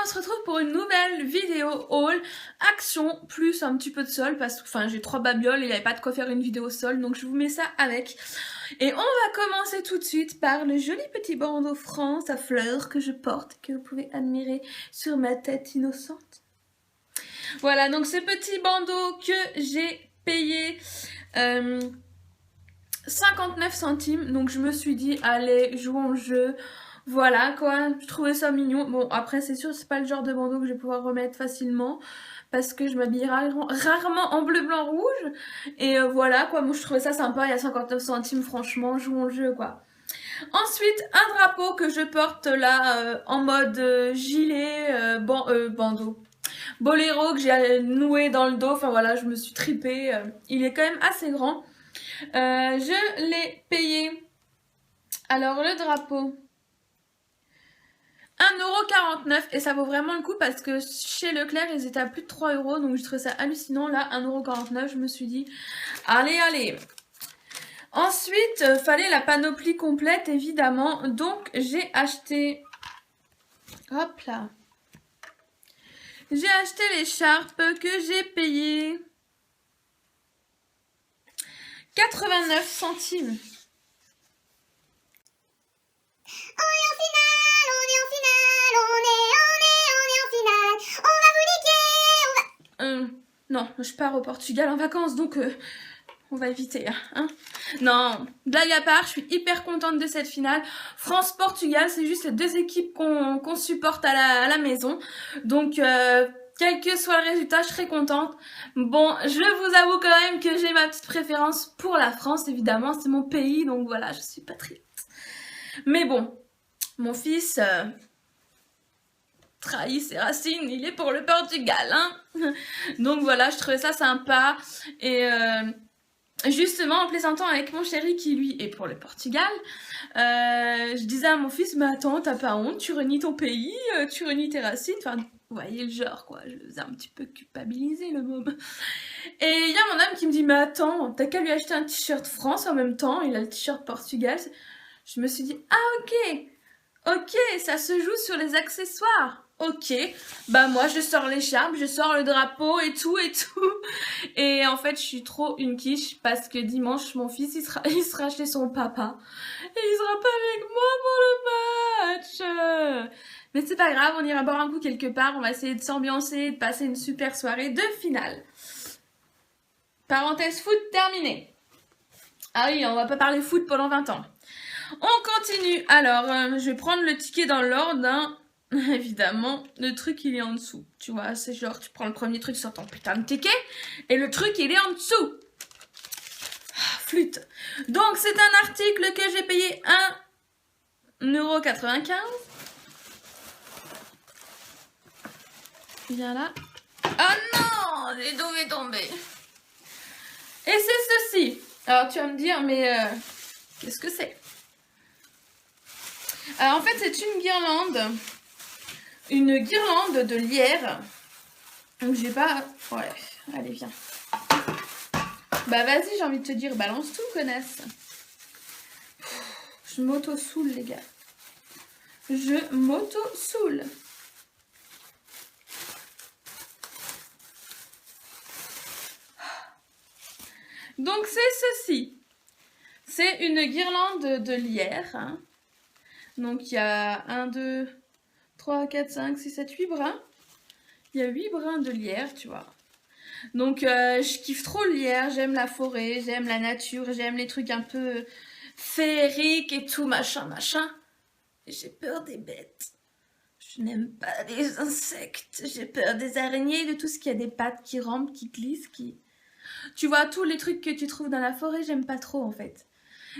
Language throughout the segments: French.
On se retrouve pour une nouvelle vidéo haul action plus un petit peu de sol parce que enfin j'ai 3 babioles et il n'y avait pas de quoi faire une vidéo sol, donc je vous mets ça avec. Et on va commencer tout de suite par le joli petit bandeau France à fleurs que je porte, que vous pouvez admirer sur ma tête innocente. Voilà, donc ce petit bandeau que j'ai payé 59 centimes, donc je me suis dit allez, jouons le jeu. Voilà quoi, je trouvais ça mignon. Bon après c'est sûr c'est pas le genre de bandeau que je vais pouvoir remettre facilement parce que je m'habille rarement en bleu, blanc, rouge. Et voilà quoi, moi je trouvais ça sympa, il y a 59 centimes franchement, jouons le jeu quoi. Ensuite un drapeau que je porte là en mode gilet, bandeau. Boléro que j'ai noué dans le dos, enfin voilà je me suis tripée, il est quand même assez grand. Je l'ai payé, alors le drapeau 1,49 € et ça vaut vraiment le coup parce que chez Leclerc ils étaient à plus de 3 €, donc je trouvais ça hallucinant. Là 1,49 €, je me suis dit allez. Ensuite fallait la panoplie complète évidemment, donc j'ai acheté, hop là, j'ai acheté l'écharpe que j'ai payé 89 centimes. Non, je pars au Portugal en vacances, donc on va éviter. Hein. Non, blague à part, je suis hyper contente de cette finale. France-Portugal, c'est juste les deux équipes qu'on supporte à la maison. Donc, quel que soit le résultat, je serai contente. Bon, je vous avoue quand même que j'ai ma petite préférence pour la France, évidemment. C'est mon pays, donc voilà, je suis patriote. Mais bon, mon fils... trahit ses racines, il est pour le Portugal, hein. Donc voilà, je trouvais ça sympa. Et justement, en plaisantant avec mon chéri qui lui est pour le Portugal, je disais à mon fils, mais attends, t'as pas honte, tu renies ton pays, tu renies tes racines, enfin, vous voyez le genre quoi, je le faisais un petit peu culpabiliser le môme. Et il y a mon homme qui me dit, mais attends, t'as qu'à lui acheter un t-shirt France en même temps, il a le t-shirt Portugal. Je me suis dit, ah ok, ça se joue sur les accessoires. Ok, bah moi je sors l'écharpe, je sors le drapeau et tout. Et en fait je suis trop une quiche parce que dimanche mon fils il sera chez son papa. Et il sera pas avec moi pour le match. Mais c'est pas grave, on ira boire un coup quelque part, on va essayer de s'ambiancer, de passer une super soirée de finale. Parenthèse foot terminée. Ah oui, on va pas parler foot pendant 20 ans. On continue. Alors, je vais prendre le ticket dans l'ordre, hein. Évidemment, le truc il est en dessous. Tu vois, c'est genre, tu prends le premier truc sur ton putain de ticket et le truc il est en dessous. Flûte. Donc, c'est un article que j'ai payé 1,95 €. Viens là. Oh non, j'ai dû tomber. Et c'est ceci. Alors, tu vas me dire, mais qu'est-ce que c'est? Alors en fait c'est une guirlande de lierre. Donc j'ai pas... Ouais, allez viens. Bah vas-y, j'ai envie de te dire, balance tout connasse. Je m'auto-soule les gars. Je m'auto-soule. Donc c'est ceci. C'est une guirlande de lierre. Hein. Donc il y a 1, 2, 3, 4, 5, 6, 7, 8 brins. Il y a 8 brins de lierre, tu vois. Donc je kiffe trop le lierre, j'aime la forêt, j'aime la nature, j'aime les trucs un peu féeriques et tout, machin. Et j'ai peur des bêtes. Je n'aime pas les insectes, j'ai peur des araignées, de tout ce qui a des pattes qui rampent, qui glissent, qui... Tu vois, tous les trucs que tu trouves dans la forêt, j'aime pas trop en fait.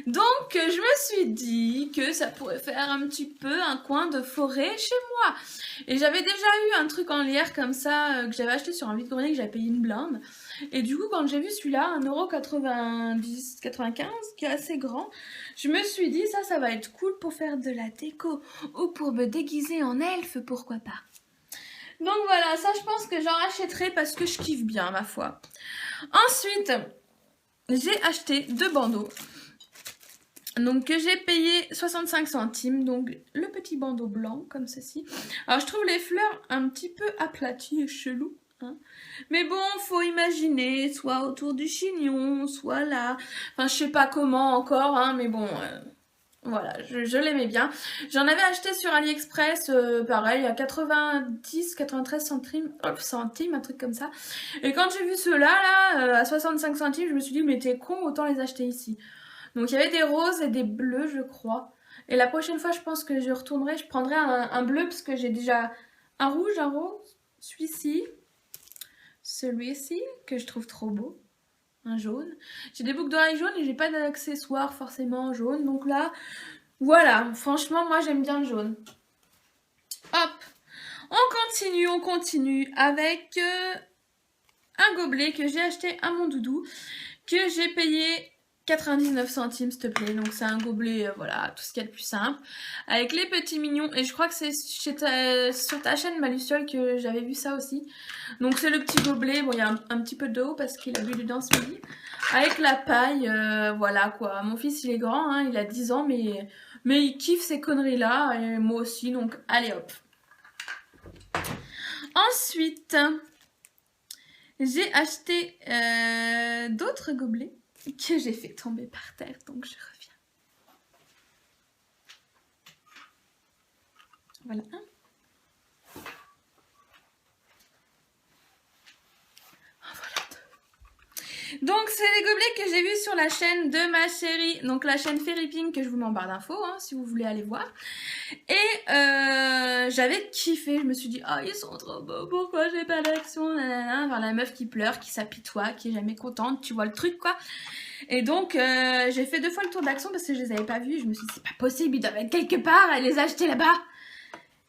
Donc je me suis dit que ça pourrait faire un petit peu un coin de forêt chez moi. Et j'avais déjà eu un truc en lierre comme ça que j'avais acheté sur un vide-grenier, que j'avais payé une blinde. Et du coup quand j'ai vu celui-là, 1,95 € qui est assez grand, je me suis dit ça va être cool pour faire de la déco ou pour me déguiser en elfe, pourquoi pas. Donc voilà, ça je pense que j'en rachèterai parce que je kiffe bien ma foi. Ensuite, j'ai acheté 2 bandeaux. Donc que j'ai payé 65 centimes, donc le petit bandeau blanc comme ceci. Alors je trouve les fleurs un petit peu aplaties et chelou, hein. Mais bon, faut imaginer, soit autour du chignon, soit là. Enfin je sais pas comment encore, hein, mais bon, voilà, je l'aimais bien. J'en avais acheté sur AliExpress, pareil, à 90-93 centimes, un truc comme ça. Et quand j'ai vu ceux-là, là, à 65 centimes, je me suis dit, mais t'es con, autant les acheter ici. Donc il y avait des roses et des bleus, je crois. Et la prochaine fois, je pense que je retournerai, je prendrai un bleu parce que j'ai déjà un rouge, un rose, celui-ci, que je trouve trop beau, un jaune. J'ai des boucles d'oreilles jaunes et j'ai pas d'accessoires forcément jaunes. Donc là, voilà, franchement, moi j'aime bien le jaune. Hop, on continue avec un gobelet que j'ai acheté à mon doudou, que j'ai payé 99 centimes, s'il te plaît. Donc c'est un gobelet, voilà, tout ce qu'il y a de plus simple. Avec les petits mignons. Et je crois que c'est sur ta chaîne Maluciole que j'avais vu ça aussi. Donc c'est le petit gobelet. Bon, il y a un petit peu d'eau parce qu'il a bu dedans ce midi. Avec la paille, voilà quoi. Mon fils, il est grand, hein, il a 10 ans, mais il kiffe ces conneries-là. Et moi aussi, donc allez hop. Ensuite, j'ai acheté d'autres gobelets que j'ai fait tomber par terre, donc je reviens. Voilà. Donc c'est les gobelets que j'ai vus sur la chaîne de ma chérie, donc la chaîne Fairy Pink, que je vous mets en barre d'infos, hein, si vous voulez aller voir. Et j'avais kiffé, je me suis dit, oh ils sont trop beaux, pourquoi j'ai pas d'action, nanana. Enfin, la meuf qui pleure, qui s'apitoie, qui est jamais contente, tu vois le truc quoi. Et donc j'ai fait 2 fois le tour d'Action parce que je les avais pas vus, je me suis dit c'est pas possible, ils doivent être quelque part, elle les a achetés là-bas.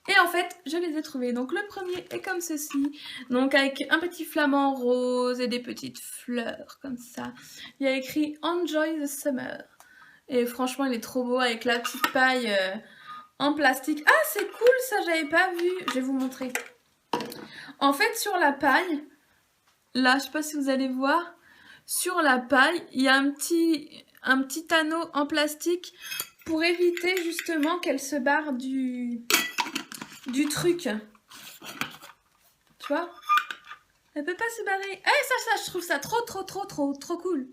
Et en fait, je les ai trouvés. Donc le premier est comme ceci. Donc avec un petit flamant rose et des petites fleurs comme ça. Il y a écrit Enjoy the Summer. Et franchement, il est trop beau avec la petite paille en plastique. Ah, c'est cool ça, j'avais pas vu. Je vais vous montrer. En fait, sur la paille, là, je sais pas si vous allez voir, sur la paille, il y a un petit anneau en plastique pour éviter justement qu'elle se barre du truc. Tu vois? Elle peut pas se barrer. Eh, ça, je trouve ça trop cool.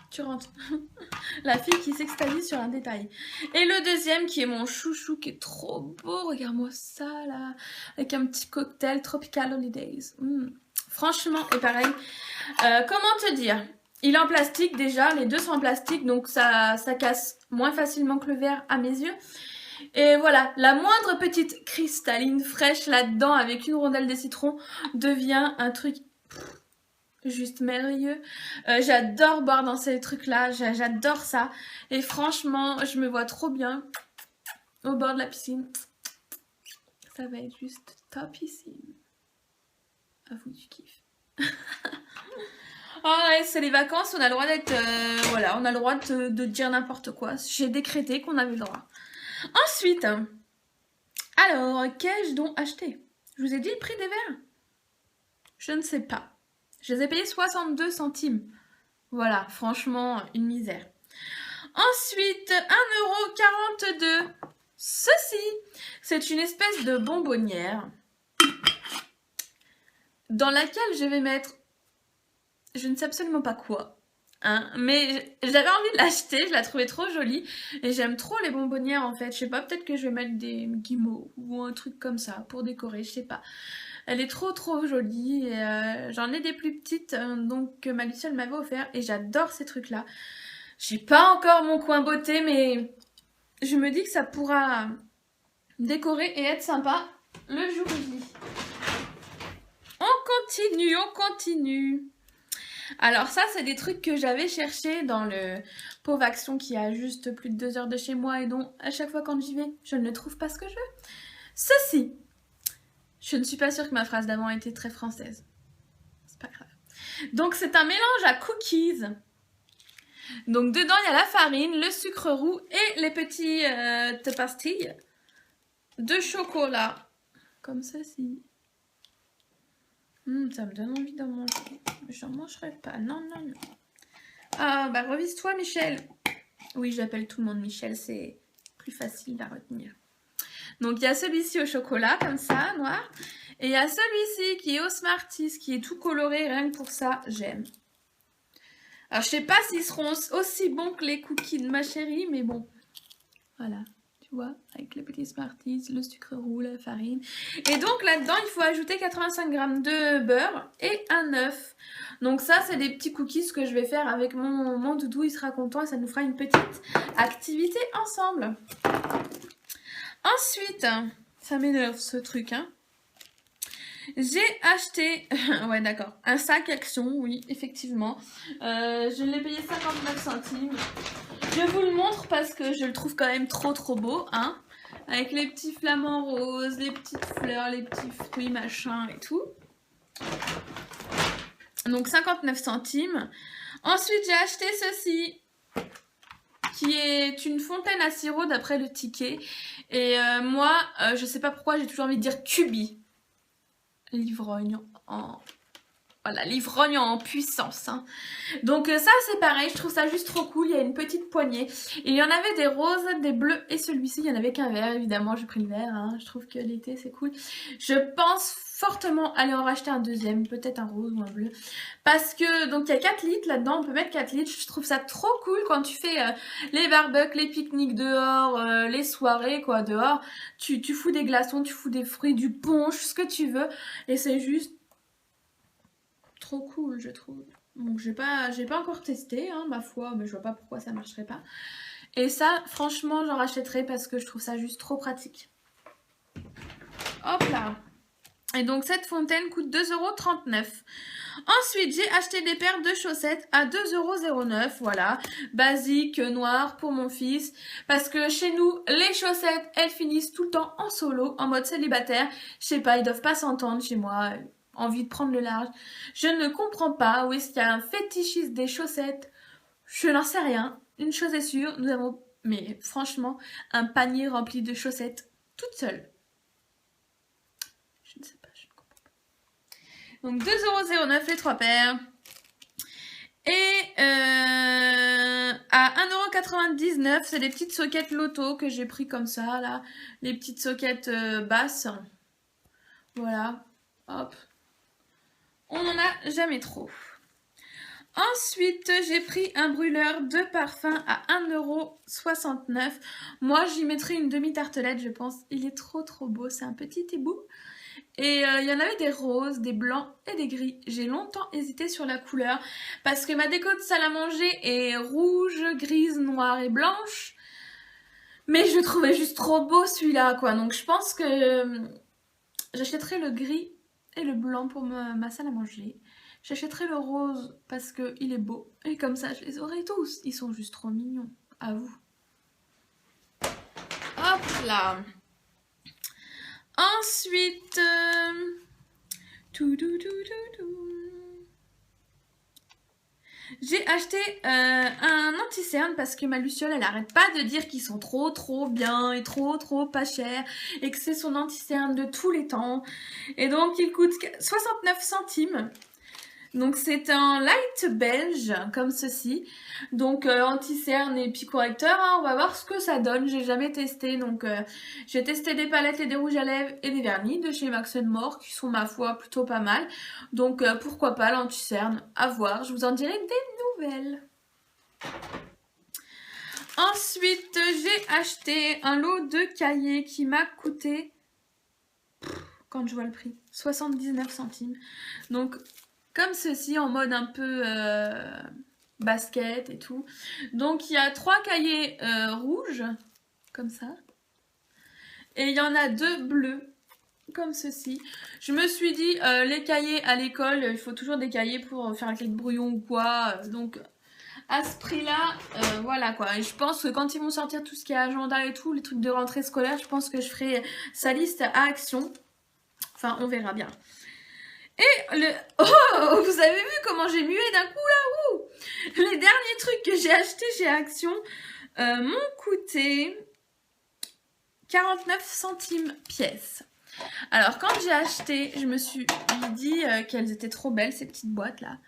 Tu rentres. La fille qui s'extasie sur un détail. Et le deuxième qui est mon chouchou, qui est trop beau. Regarde-moi ça, là. Avec un petit cocktail Tropical Holidays. Franchement, et pareil. Comment te dire? Il est en plastique déjà. Les deux sont en plastique, donc ça casse moins facilement que le verre à mes yeux. Et voilà, la moindre petite cristalline fraîche là-dedans avec une rondelle de citron devient un truc juste merveilleux. J'adore boire dans ces trucs-là, j'adore ça. Et franchement, je me vois trop bien au bord de la piscine. Ça va être juste topissime. Avoue du kiff. Oh ouais, c'est les vacances, on a le droit d'être... voilà, on a le droit de dire n'importe quoi. J'ai décrété qu'on avait le droit. Ensuite, alors, qu'ai-je donc acheté? Je vous ai dit le prix des verres? Je ne sais pas. Je les ai payés 62 centimes. Voilà, franchement, une misère. Ensuite, 1,42 €. Ceci, c'est une espèce de bonbonnière dans laquelle je vais mettre, je ne sais absolument pas quoi. Hein, mais j'avais envie de l'acheter, je la trouvais trop jolie et j'aime trop les bonbonnières en fait. Je sais pas, peut-être que je vais mettre des guimauves ou un truc comme ça pour décorer, je sais pas. Elle est trop jolie et j'en ai des plus petites donc que Maluciole m'avait offert et j'adore ces trucs là. J'ai pas encore mon coin beauté mais je me dis que ça pourra décorer et être sympa le jour J. On continue. Alors ça, c'est des trucs que j'avais cherché dans le Pauvre Action qui a juste plus de 2 heures de chez moi et dont à chaque fois quand j'y vais, je ne trouve pas ce que je veux. Ceci, je ne suis pas sûre que ma phrase d'avant était très française. C'est pas grave. Donc c'est un mélange à cookies. Donc dedans, il y a la farine, le sucre roux et les petites pastilles de chocolat. Comme ceci. Ça me donne envie d'en manger. Mais j'en mangerai pas. Non. Ah, bah revise-toi, Michel. Oui, j'appelle tout le monde Michel, c'est plus facile à retenir. Donc, il y a celui-ci au chocolat, comme ça, noir. Et il y a celui-ci qui est au Smarties, qui est tout coloré, rien que pour ça, j'aime. Alors, je sais pas s'ils seront aussi bons que les cookies de ma chérie, mais bon. Voilà, tu vois, avec les petits Smarties, le sucre roux, la farine. Et donc, là-dedans, il faut ajouter 85 g de beurre et un œuf. Donc ça, c'est des petits cookies que je vais faire avec mon doudou. Il sera content et ça nous fera une petite activité ensemble. Ensuite, ça m'énerve ce truc, hein. J'ai acheté, ouais d'accord, un sac Action, oui, effectivement. Je l'ai payé 59 centimes. Je vous le montre parce que je le trouve quand même trop beau, hein. Avec les petits flamants roses, les petites fleurs, les petits fruits, machin et tout. Donc 59 centimes. Ensuite, j'ai acheté ceci, qui est une fontaine à sirop d'après le ticket. Et moi, je sais pas pourquoi, j'ai toujours envie de dire Cubi. L'ivrogne en... Voilà, l'ivrogne en puissance. Hein. Donc ça, c'est pareil, je trouve ça juste trop cool. Il y a une petite poignée. Et il y en avait des roses, des bleus et celui-ci, il n'y en avait qu'un vert. Évidemment, j'ai pris le vert. Hein. Je trouve que l'été, c'est cool. Je pense fortement aller en racheter un deuxième, peut-être un rose ou un bleu. Parce que, donc il y a 4 litres là-dedans, on peut mettre 4 litres. Je trouve ça trop cool quand tu fais les barbecues, les pique-niques dehors, les soirées quoi dehors. Tu fous des glaçons, tu fous des fruits, du punch, ce que tu veux. Et c'est juste trop cool, je trouve. Donc j'ai pas encore testé, hein, ma foi, mais je vois pas pourquoi ça marcherait pas. Et ça, franchement, j'en rachèterai parce que je trouve ça juste trop pratique. Hop là. Et donc cette fontaine coûte 2,39 €. Ensuite, j'ai acheté des paires de chaussettes à 2,09 €. Voilà, basique, noir pour mon fils. Parce que chez nous, les chaussettes, elles finissent tout le temps en solo, en mode célibataire. Je sais pas, ils doivent pas s'entendre chez moi. Envie de prendre le large. Je ne comprends pas où est-ce qu'il y a un fétichiste des chaussettes. Je n'en sais rien. Une chose est sûre, nous avons, mais franchement, un panier rempli de chaussettes toute seule. Je ne sais pas, je ne comprends pas. Donc 2,09 € les 3 paires. Et à 1,99 €, c'est des petites soquettes Loto que j'ai pris comme ça, là. Les petites soquettes basses. Voilà. Hop. On n'en a jamais trop. Ensuite, j'ai pris un brûleur de parfum à 1,69 €. Moi, j'y mettrai une demi-tartelette, je pense. Il est trop beau. C'est un petit hibou. Et il y en avait des roses, des blancs et des gris. J'ai longtemps hésité sur la couleur parce que ma déco de salle à manger est rouge, grise, noire et blanche. Mais je le trouvais juste trop beau celui-là, quoi. Donc je pense que j'achèterai le gris et le blanc pour ma salle à manger. J'achèterai le rose parce qu'il est beau. Et comme ça, je les aurai tous. Ils sont juste trop mignons. À vous. Hop là. Ensuite... j'ai acheté un anti-cerne parce que ma Luciole, elle arrête pas de dire qu'ils sont trop bien et trop pas chers et que c'est son anti-cerne de tous les temps. Et donc, il coûte 69 centimes. Donc, c'est un light belge, comme ceci. Donc, anti-cerne et puis correcteur, hein, on va voir ce que ça donne. J'ai jamais testé, donc j'ai testé des palettes et des rouges à lèvres et des vernis de chez Max & More, qui sont, ma foi, plutôt pas mal. Donc, pourquoi pas l'anti-cerne, à voir. Je vous en dirai des nouvelles. Ensuite, j'ai acheté un lot de cahiers qui m'a coûté, quand je vois le prix, 79 centimes. Donc, comme ceci, en mode un peu basket et tout. Donc, il y a 3 cahiers rouges, comme ça. Et il y en a 2 bleus, comme ceci. Je me suis dit, les cahiers à l'école, il faut toujours des cahiers pour faire quelques brouillons ou quoi. Donc, à ce prix-là, voilà quoi. Et je pense que quand ils vont sortir tout ce qui est agenda et tout, les trucs de rentrée scolaire, je pense que je ferai sa liste à Action. Enfin, on verra bien. Et le... Oh, vous avez vu comment j'ai mué d'un coup là? Ouh, les derniers trucs que j'ai achetés chez Action m'ont coûté 49 centimes pièce. Alors quand j'ai acheté, je me suis dit qu'elles étaient trop belles ces petites boîtes là.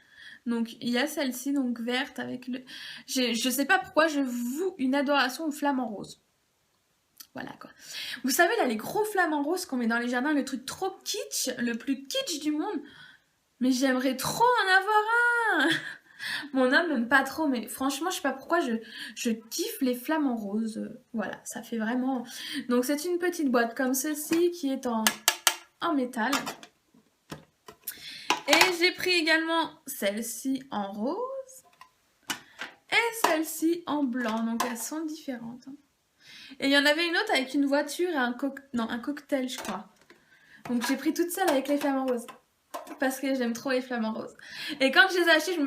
Donc il y a celle-ci, donc verte avec le... Je sais pas pourquoi je voue une adoration aux flamants roses. Voilà quoi. Vous savez là les gros flamants roses qu'on met dans les jardins, le truc trop kitsch, le plus kitsch du monde. Mais j'aimerais trop en avoir un. Mon homme n'aime pas trop, mais franchement je sais pas pourquoi je kiffe les flamants roses. Voilà, ça fait vraiment... Donc c'est une petite boîte comme ceci qui est en métal. Et j'ai pris également celle-ci en rose et celle-ci en blanc, donc elles sont différentes. Et il y en avait une autre avec une voiture et un cocktail, je crois. Donc j'ai pris toutes celles avec les flamants roses. Parce que j'aime trop les flamants roses. Et quand je les ai achetées,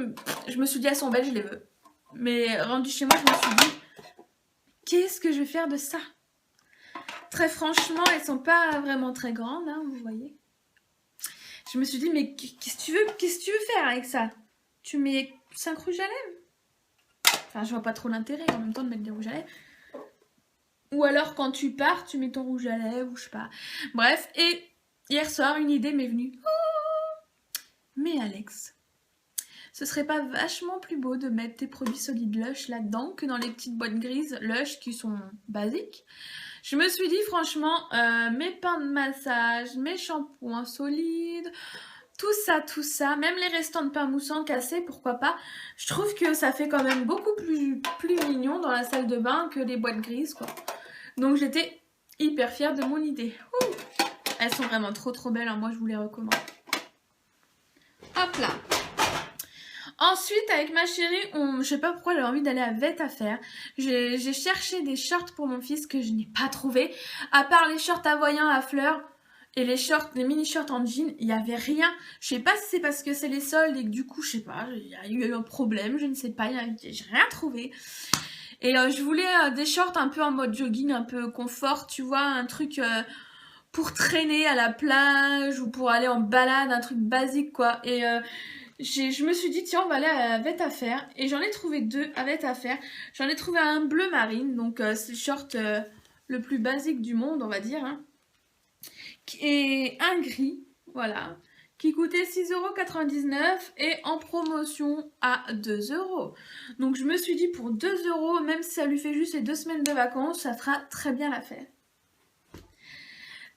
je me suis dit, elles sont belles, je les veux. Mais rendu chez moi, je me suis dit, qu'est-ce que je vais faire de ça? Très franchement, elles sont pas vraiment très grandes, hein, vous voyez. Je me suis dit, mais qu'est-ce que tu veux faire avec ça? Tu mets 5 rouges à lèvres? Enfin, je vois pas trop l'intérêt en même temps de mettre des rouges à lèvres. Ou alors, quand tu pars, tu mets ton rouge à lèvres, ou je sais pas. Bref, et hier soir, une idée m'est venue. Oh, mais Alex, ce serait pas vachement plus beau de mettre tes produits solides Lush là-dedans que dans les petites boîtes grises Lush qui sont basiques? Je me suis dit franchement, mes pains de massage, mes shampoings solides, tout ça, même les restants de pain moussant cassés, pourquoi pas. Je trouve que ça fait quand même beaucoup plus mignon dans la salle de bain que les boîtes grises, quoi. Donc j'étais hyper fière de mon idée. Ouh, elles sont vraiment trop belles, hein. Moi je vous les recommande. Hop là. Ensuite, avec ma chérie, je sais pas pourquoi j'avais envie d'aller à Vette-à-Faire. J'ai cherché des shorts pour mon fils que je n'ai pas trouvé. À part les shorts hawaïens à fleurs et les mini-shorts en jean, il n'y avait rien. Je sais pas si c'est parce que c'est les soldes et que du coup, je sais pas, il y a eu un problème, je ne sais pas, j'ai rien trouvé. Et je voulais des shorts un peu en mode jogging, un peu confort, tu vois, un truc pour traîner à la plage ou pour aller en balade, un truc basique quoi. Et je me suis dit tiens on va aller à Vette-à-Faire et j'en ai trouvé 2 à Vette-à-Faire. J'en ai trouvé un bleu marine, donc c'est le short le plus basique du monde on va dire, hein. Et un gris, voilà, qui coûtait 6,99 € et en promotion à 2 €. Donc je me suis dit pour 2 €, même si ça lui fait juste les 2 semaines de vacances, ça fera très bien l'affaire.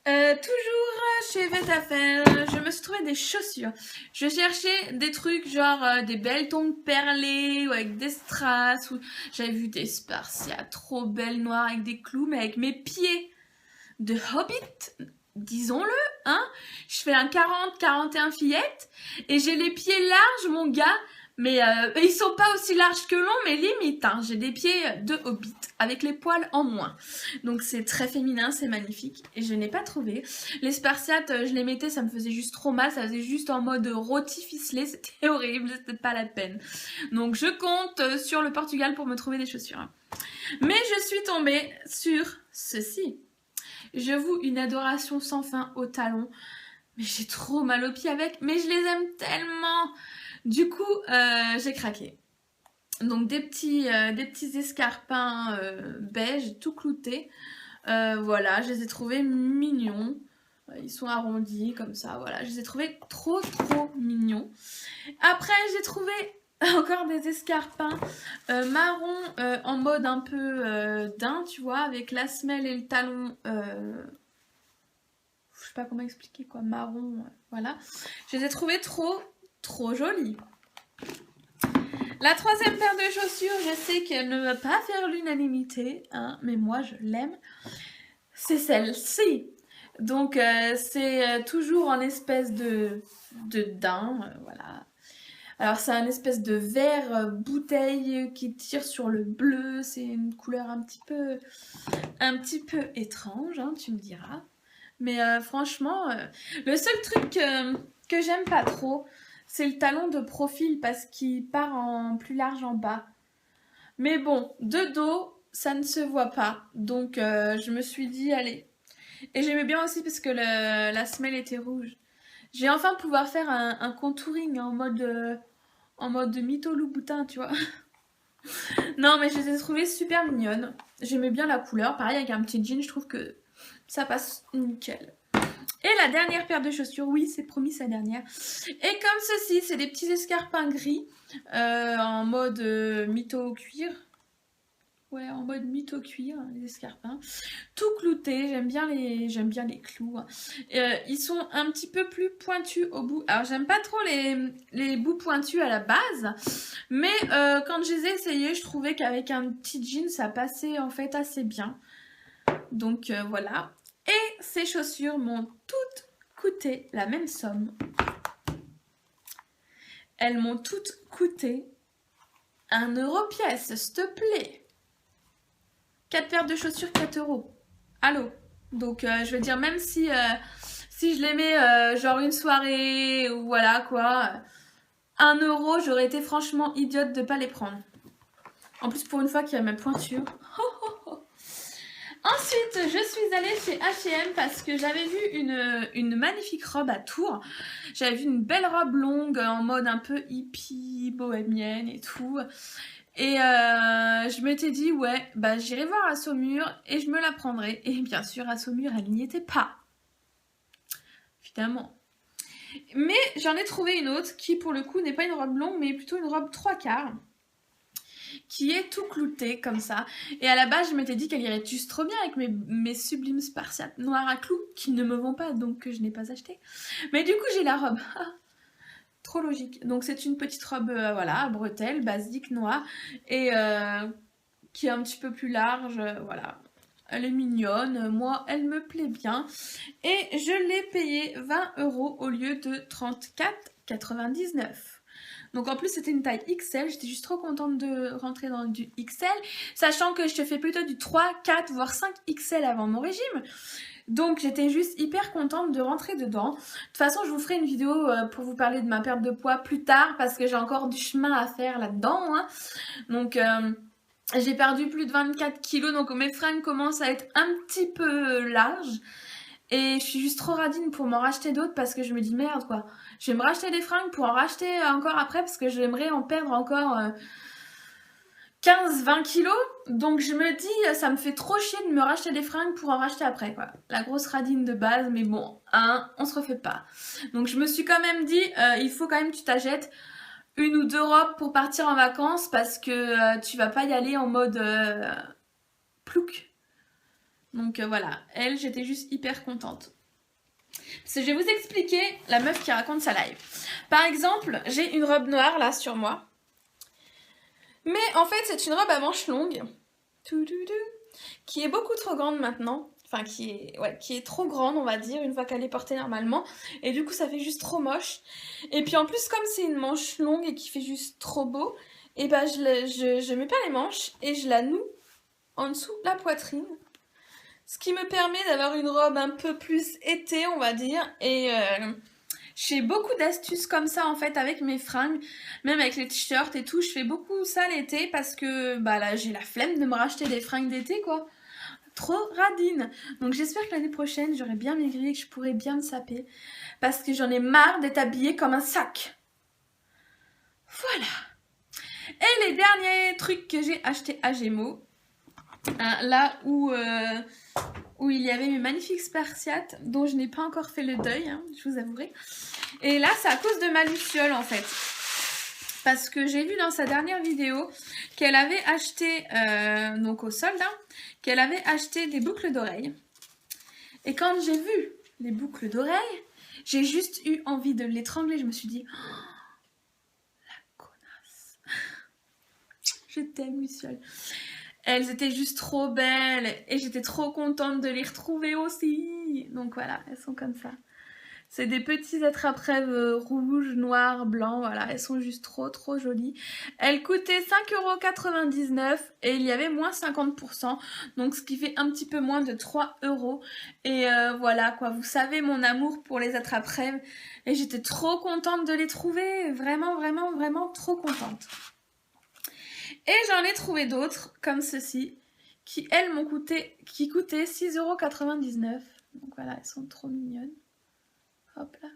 Toujours chez Vette-à-Faire, je me suis trouvé des chaussures. Je cherchais des trucs genre des belles tongs perlées ou avec des strass. J'avais vu des spartiates trop belles noires avec des clous, mais avec mes pieds de hobbit, disons-le, hein. Je fais un 40-41 fillette et j'ai les pieds larges, mon gars. Mais ils sont pas aussi larges que longs, mais limite, hein. J'ai des pieds de hobbit, avec les poils en moins. Donc c'est très féminin, c'est magnifique. Et je n'ai pas trouvé. Les spartiates, je les mettais, ça me faisait juste trop mal. Ça faisait juste en mode rôti ficelé, c'était horrible, c'était pas la peine. Donc je compte sur le Portugal pour me trouver des chaussures. Mais je suis tombée sur ceci. Je voue une adoration sans fin aux talons. Mais j'ai trop mal aux pieds avec, mais je les aime tellement. Du coup, j'ai craqué. Donc des petits escarpins beige, tout cloutés. Voilà, je les ai trouvés mignons. Ils sont arrondis comme ça, voilà. Je les ai trouvés trop mignons. Après, j'ai trouvé encore des escarpins marron en mode un peu daim, tu vois, avec la semelle et le talon... je sais pas comment expliquer quoi, marron, voilà. Je les ai trouvés trop jolie. La troisième paire de chaussures, je sais qu'elle ne va pas faire l'unanimité, hein, mais moi je l'aime. C'est celle-ci. Donc c'est toujours en espèce de daim, voilà. Alors c'est un espèce de vert bouteille qui tire sur le bleu. C'est une couleur un petit peu étrange, hein, tu me diras. Mais franchement, le seul truc que j'aime pas trop, c'est le talon de profil parce qu'il part en plus large en bas. Mais bon, de dos, ça ne se voit pas. Donc je me suis dit, allez. Et j'aimais bien aussi parce que la semelle était rouge. Je vais enfin pouvoir faire un contouring en mode mytho Louboutin, tu vois. Non, mais je les ai trouvées super mignonnes. J'aimais bien la couleur. Pareil, avec un petit jean, je trouve que ça passe nickel. Et la dernière paire de chaussures, oui, c'est promis, c'est la dernière. Et comme ceci, c'est des petits escarpins gris en mode mytho cuir. Ouais, en mode mytho cuir, les escarpins. Tout clouté, j'aime bien les clous. Ils sont un petit peu plus pointus au bout. Alors, j'aime pas trop les bouts pointus à la base. Mais quand je les ai essayés, je trouvais qu'avec un petit jean, ça passait en fait assez bien. Donc voilà. Et ces chaussures m'ont toutes coûté la même somme. Elles m'ont toutes coûté 1 € pièce, s'il te plaît. 4 paires de chaussures, 4 €. Allô? Donc je veux dire, même si je les mets genre une soirée ou voilà quoi, 1 €, j'aurais été franchement idiote de pas les prendre. En plus, pour une fois qu'il y a ma pointure. Ensuite, je suis allée chez H&M parce que j'avais vu une magnifique robe à Tours. J'avais vu une belle robe longue en mode un peu hippie, bohémienne et tout. Et je m'étais dit, ouais, bah j'irai voir à Saumur et je me la prendrai. Et bien sûr, à Saumur, elle n'y était pas. Évidemment. Mais j'en ai trouvé une autre qui, pour le coup, n'est pas une robe longue, mais plutôt une robe 3/4. Qui est tout clouté comme ça. Et à la base, je m'étais dit qu'elle irait juste trop bien avec mes sublimes spartiates noirs à clous qui ne me vont pas, donc que je n'ai pas acheté. Mais du coup, j'ai la robe. Trop logique. Donc c'est une petite robe, voilà, à bretelles, basique, noire, et qui est un petit peu plus large, voilà. Elle est mignonne, moi elle me plaît bien. Et je l'ai payée 20 € au lieu de 34,99 €. Donc en plus c'était une taille XL, j'étais juste trop contente de rentrer dans du XL, sachant que je te fais plutôt du 3, 4, voire 5 XL avant mon régime. Donc j'étais juste hyper contente de rentrer dedans. De toute façon je vous ferai une vidéo pour vous parler de ma perte de poids plus tard parce que j'ai encore du chemin à faire là-dedans. Hein. Donc j'ai perdu plus de 24 kilos, donc mes fringues commencent à être un petit peu larges. Et je suis juste trop radine pour m'en racheter d'autres parce que je me dis merde quoi. Je vais me racheter des fringues pour en racheter encore après parce que j'aimerais en perdre encore 15-20 kilos. Donc je me dis ça me fait trop chier de me racheter des fringues pour en racheter après quoi. La grosse radine de base mais bon, hein, on se refait pas. Donc je me suis quand même dit il faut quand même que tu t'achètes 1 ou 2 robes pour partir en vacances parce que tu vas pas y aller en mode plouc. Donc voilà, elle, j'étais juste hyper contente. Parce que je vais vous expliquer la meuf qui raconte sa live. Par exemple, j'ai une robe noire là sur moi. Mais en fait, c'est une robe à manches longues. Qui est beaucoup trop grande maintenant. Enfin, qui est trop grande, on va dire, une fois qu'elle est portée normalement. Et du coup, ça fait juste trop moche. Et puis en plus, comme c'est une manche longue et qui fait juste trop beau, et ben je mets pas les manches et je la noue en dessous de la poitrine. Ce qui me permet d'avoir une robe un peu plus été, on va dire. Et j'ai beaucoup d'astuces comme ça, en fait, avec mes fringues. Même avec les t-shirts et tout. Je fais beaucoup ça l'été parce que bah là, j'ai la flemme de me racheter des fringues d'été, quoi. Trop radine. Donc j'espère que l'année prochaine, j'aurai bien maigri et que je pourrai bien me saper. Parce que j'en ai marre d'être habillée comme un sac. Voilà. Et les derniers trucs que j'ai achetés à Gémeaux. Là où il y avait mes magnifiques spartiates dont je n'ai pas encore fait le deuil, hein, je vous avouerai. Et là, c'est à cause de ma Luciole en fait. Parce que j'ai vu dans sa dernière vidéo qu'elle avait acheté, donc au solde, hein, qu'elle avait acheté des boucles d'oreilles. Et quand j'ai vu les boucles d'oreilles, j'ai juste eu envie de l'étrangler. Je me suis dit, oh, la connasse. Je t'aime, Luciole. Elles étaient juste trop belles et j'étais trop contente de les retrouver aussi. Donc voilà, elles sont comme ça. C'est des petits attrape-rêves rouges, noirs, blancs, voilà. Elles sont juste trop trop jolies. Elles coûtaient 5,99 € et il y avait moins 50%. Donc ce qui fait un petit peu moins de 3 €. Et voilà quoi, vous savez mon amour pour les attrape-rêves. Et j'étais trop contente de les trouver. Vraiment, vraiment, vraiment trop contente. Et j'en ai trouvé d'autres, comme ceci, qui elles coûtaient 6,99 €. Donc voilà, elles sont trop mignonnes. Hop là.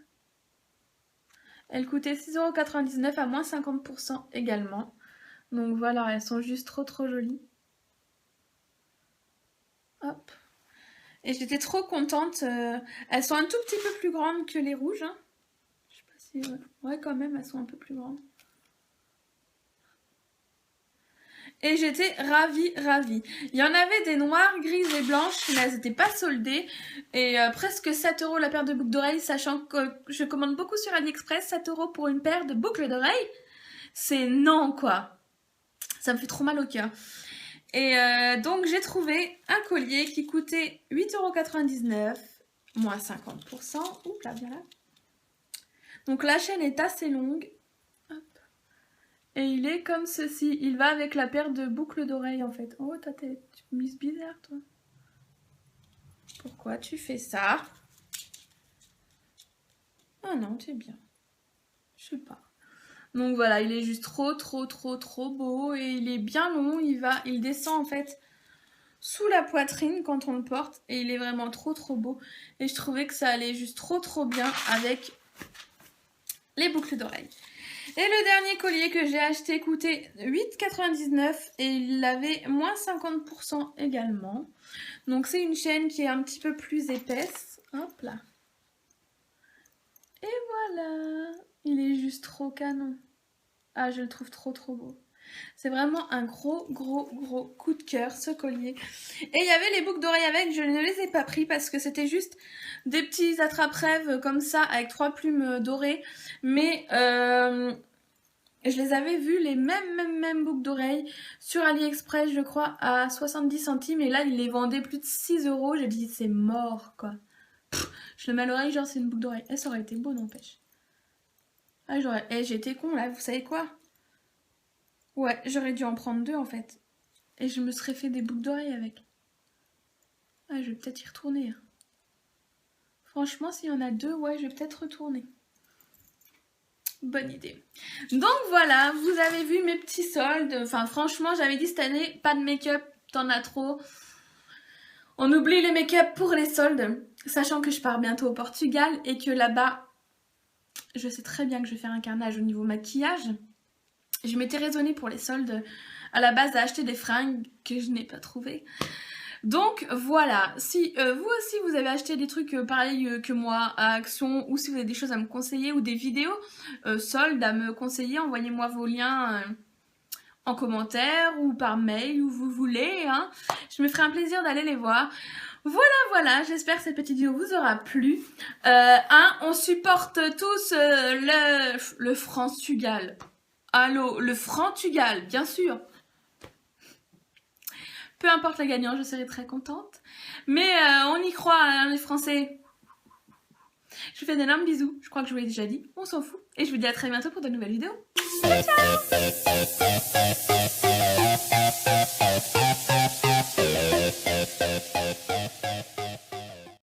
Elles coûtaient 6,99 € à moins 50% également. Donc voilà, elles sont juste trop trop jolies. Hop. Et j'étais trop contente. Elles sont un tout petit peu plus grandes que les rouges. Hein. Je sais pas si... Ouais, quand même, elles sont un peu plus grandes. Et j'étais ravie, ravie. Il y en avait des noires, grises et blanches, mais elles n'étaient pas soldées. Et presque 7 € la paire de boucles d'oreilles, sachant que je commande beaucoup sur AliExpress, 7 € pour une paire de boucles d'oreilles. C'est non, quoi. Ça me fait trop mal au cœur. Et donc j'ai trouvé un collier qui coûtait 8,99 €, moins 50%. Oups là, bien là. Donc la chaîne est assez longue. Hop. Et il est comme ceci. Il va avec la paire de boucles d'oreilles en fait. Oh, t'as tes mises bizarre toi. Pourquoi tu fais ça? Ah non, t'es bien. Je sais pas. Donc voilà, il est juste trop beau et il est bien long. Il descend en fait sous la poitrine quand on le porte et il est vraiment trop beau. Et je trouvais que ça allait juste trop bien avec les boucles d'oreilles. Et le dernier collier que j'ai acheté coûtait 8,99 € et il avait moins 50% également. Donc c'est une chaîne qui est un petit peu plus épaisse. Hop là. Et voilà. Il est juste trop canon. Ah, je le trouve trop beau. C'est vraiment un gros coup de cœur ce collier. Et il y avait les boucles d'oreilles avec, je ne les ai pas pris parce que c'était juste des petits attrape-rêves comme ça avec 3 plumes dorées. Mais je les avais vus, les mêmes boucles d'oreilles sur AliExpress, je crois, à 70 centimes. Et là, ils les vendaient plus de 6 €. J'ai dit, c'est mort, quoi. Je le mets à l'oreille, genre, c'est une boucle d'oreille. Ça aurait été beau, n'empêche. Ah, j'étais con, là, vous savez quoi? Ouais, j'aurais dû en prendre 2, en fait. Et je me serais fait des boucles d'oreilles avec. Ah, je vais peut-être y retourner. Hein. Franchement, s'il y en a 2, ouais, je vais peut-être retourner. Bonne idée. Donc voilà, vous avez vu mes petits soldes. Enfin, franchement, j'avais dit cette année, pas de make-up, t'en as trop. On oublie les make-up pour les soldes. Sachant que je pars bientôt au Portugal et que là-bas, je sais très bien que je vais faire un carnage au niveau maquillage. Je m'étais raisonnée pour les soldes à la base à acheter des fringues que je n'ai pas trouvées. Donc voilà, si vous aussi vous avez acheté des trucs pareils que moi à Action, ou si vous avez des choses à me conseiller ou des vidéos soldes à me conseiller, envoyez-moi vos liens en commentaire ou par mail où vous voulez. Hein. Je me ferai un plaisir d'aller les voir. Voilà, j'espère que cette petite vidéo vous aura plu. On supporte tous le Frantugal. Allô, le Frantugal, bien sûr. Peu importe la gagnante, je serai très contente. Mais on y croit, hein, les Français. Je vous fais d'énormes bisous. Je crois que je vous l'ai déjà dit. On s'en fout. Et je vous dis à très bientôt pour de nouvelles vidéos. Ciao, ciao.